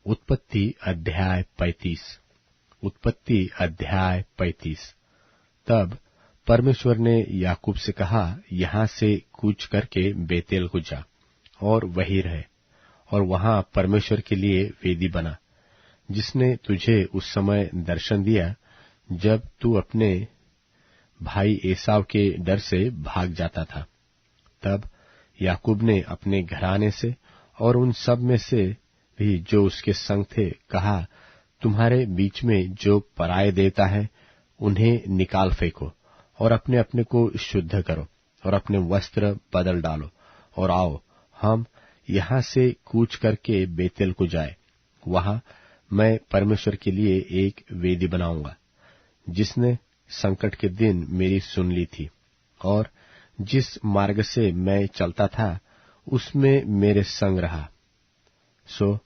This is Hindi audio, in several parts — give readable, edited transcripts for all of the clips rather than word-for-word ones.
उत्पत्ति अध्याय 35। उत्पत्ति अध्याय 35। तब परमेश्वर ने याकूब से कहा, यहाँ से कूच करके बेतेल को जा और वहीं रहे, और वहां परमेश्वर के लिए वेदी बना, जिसने तुझे उस समय दर्शन दिया जब तू अपने भाई एसाव के डर से भाग जाता था। तब याकूब ने अपने घराने से और उन सब में से भी जो उसके संग थे कहा, तुम्हारे बीच में जो पराये देवता है उन्हें निकाल फेंको और अपने अपने को शुद्ध करो और अपने वस्त्र बदल डालो, और आओ हम यहाँ से कूच करके बेतेल को जाए। वहां मैं परमेश्वर के लिए एक वेदी बनाऊंगा, जिसने संकट के दिन मेरी सुन ली थी, और जिस मार्ग से मैं चलता था उसमें मेरे संग रहा। सो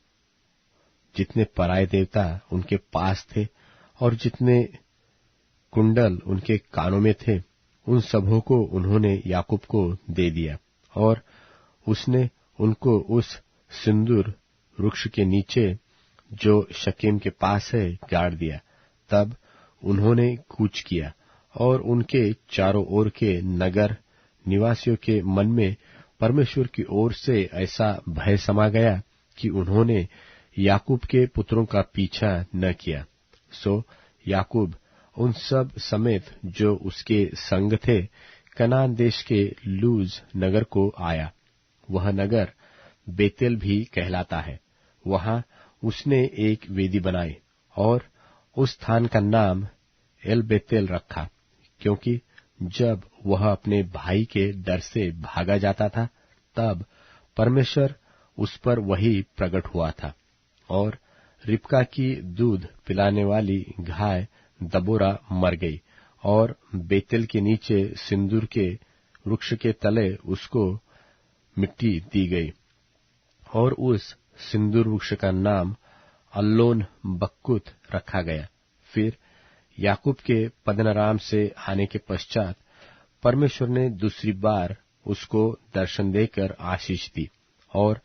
जितने पराये देवता उनके पास थे और जितने कुंडल उनके कानों में थे, उन सबों को उन्होंने याकूब को दे दिया, और उसने उनको उस सिंदूर वृक्ष के नीचे जो शकेम के पास है गाड़ दिया। तब उन्होंने कूच किया, और उनके चारों ओर के नगर निवासियों के मन में परमेश्वर की ओर से ऐसा भय समा गया कि उन्होंने याकूब के पुत्रों का पीछा न किया। सो याकूब उन सब समेत जो उसके संग थे कनान देश के लूज नगर को आया। वह नगर बेतेल भी कहलाता है। वहां उसने एक वेदी बनाई और उस स्थान का नाम एल बेतेल रखा, क्योंकि जब वह अपने भाई के डर से भागा जाता था तब परमेश्वर उस पर वही प्रकट हुआ था। और रिबका की दूध पिलाने वाली गाय दबोरा मर गई, और बेतेल के नीचे सिंदूर के वृक्ष के तले उसको मिट्टी दी गई, और उस सिंदूर वृक्ष का नाम अल्लोन बक्कुत रखा गया। फिर याकूब के पद्दनराम से आने के पश्चात परमेश्वर ने दूसरी बार उसको दर्शन देकर आशीष दी, और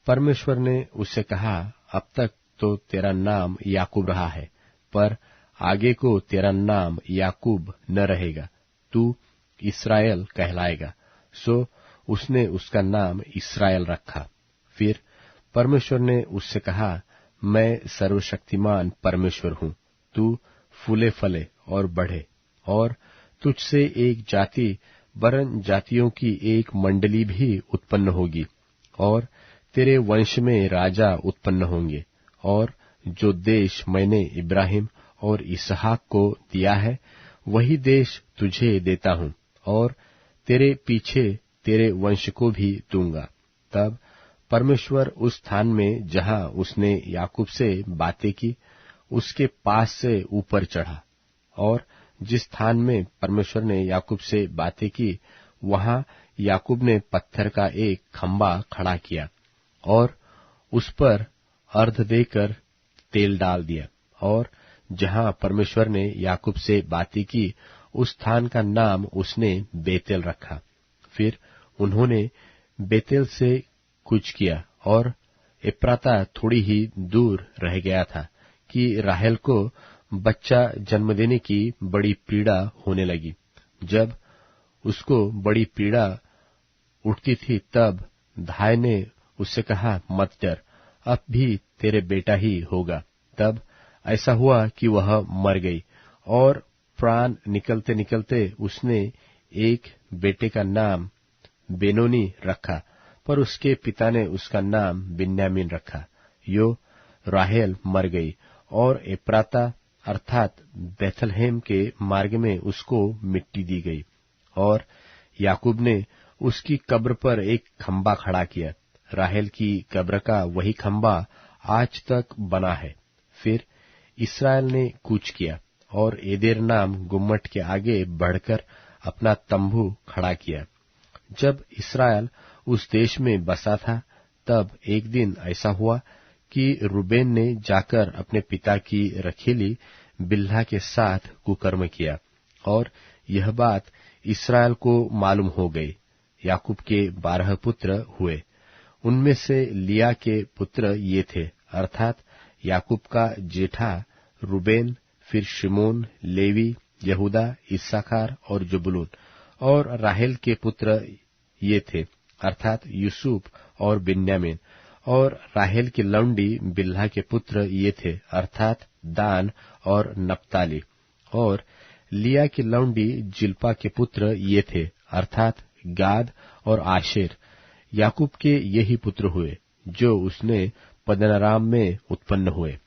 परमेश्वर ने उससे कहा, अब तक तो तेरा नाम याकूब रहा है, पर आगे को तेरा नाम याकूब न रहेगा, तू इस्राएल कहलाएगा। सो उसने उसका नाम इस्राएल रखा। फिर परमेश्वर ने उससे कहा, मैं सर्वशक्तिमान परमेश्वर हूँ, तू फूले फले और बढ़े, और तुझसे एक जाति वरन जातियों की एक मंडली भी उत्पन्न होगी, और तेरे वंश में राजा उत्पन्न होंगे। और जो देश मैंने इब्राहिम और इसहाक को दिया है, वही देश तुझे देता हूँ, और तेरे पीछे तेरे वंश को भी दूंगा। तब परमेश्वर उस स्थान में जहाँ उसने याकूब से बातें की, उसके पास से ऊपर चढ़ा, और जिस स्थान में परमेश्वर ने याकूब से बातें की, वहां याकूब ने पत्थर का एक खंबा खड़ा किया और उस पर अर्ध देकर तेल डाल दिया, और जहां परमेश्वर ने याकूब से बातें की, उस स्थान का नाम उसने बेतेल रखा। फिर उन्होंने बेतेल से कूच किया, और एप्राता थोड़ी ही दूर रह गया था कि राहेल को बच्चा जन्म देने की बड़ी पीड़ा होने लगी। जब उसको बड़ी पीड़ा उठती थी, तब धाय ने उससे कहा, मत डर, अब भी तेरे बेटा ही होगा। तब ऐसा हुआ कि वह मर गई, और प्राण निकलते निकलते उसने एक बेटे का नाम बेनोनी रखा, पर उसके पिता ने उसका नाम बिन्यामीन रखा। यो राहेल मर गई, और एप्राता अर्थात बेथलहेम के मार्ग में उसको मिट्टी दी गई, और याकूब ने उसकी कब्र पर एक खंबा खड़ा किया। राहेल की कब्र का वही खंबा आज तक बना है। फिर इस्राएल ने कूच किया, और एदेर नाम गुम्मट के आगे बढ़कर अपना तंबू खड़ा किया। जब इस्राएल उस देश में बसा था, तब एक दिन ऐसा हुआ कि रूबेन ने जाकर अपने पिता की रखीली बिल्हा के साथ कुकर्म किया, और यह बात इस्राएल को मालूम हो गई। याकूब के 12 पुत्र हुए। उनमें से लिया के पुत्र ये थे, अर्थात याकूब का जेठा रूबेन, फिर शिमोन, लेवी, यहूदा, इस्साकार और जबूलून। और राहेल के पुत्र ये थे, अर्थात यूसुफ और बिन्यामीन। और राहेल की लौंडी बिल्हा के पुत्र ये थे, अर्थात दान और नप्ताली। और लिया की लौंडी जिल्पा के पुत्र ये थे, अर्थात गाद और आशेर। याकूब के यही पुत्र हुए जो उसने पद्दनराम में उत्पन्न हुए।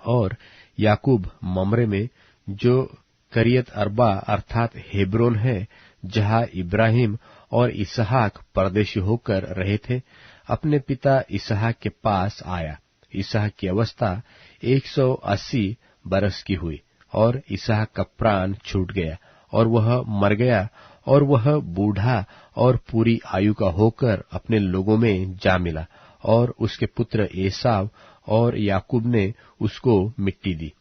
और याकूब ममरे में, जो करियत अर्बा अर्थात हेब्रोन है, जहां इब्राहिम और इसहाक परदेशी होकर रहे थे, अपने पिता इसहाक के पास आया। इसहाक की अवस्था 180 बरस की हुई और इसहाक का प्राण छूट गया और वह मर गया। और वह बूढ़ा और पूरी आयु का होकर अपने लोगों में जा मिला। और उसके पुत्र एसाव और याकूब ने उसको मिट्टी दी।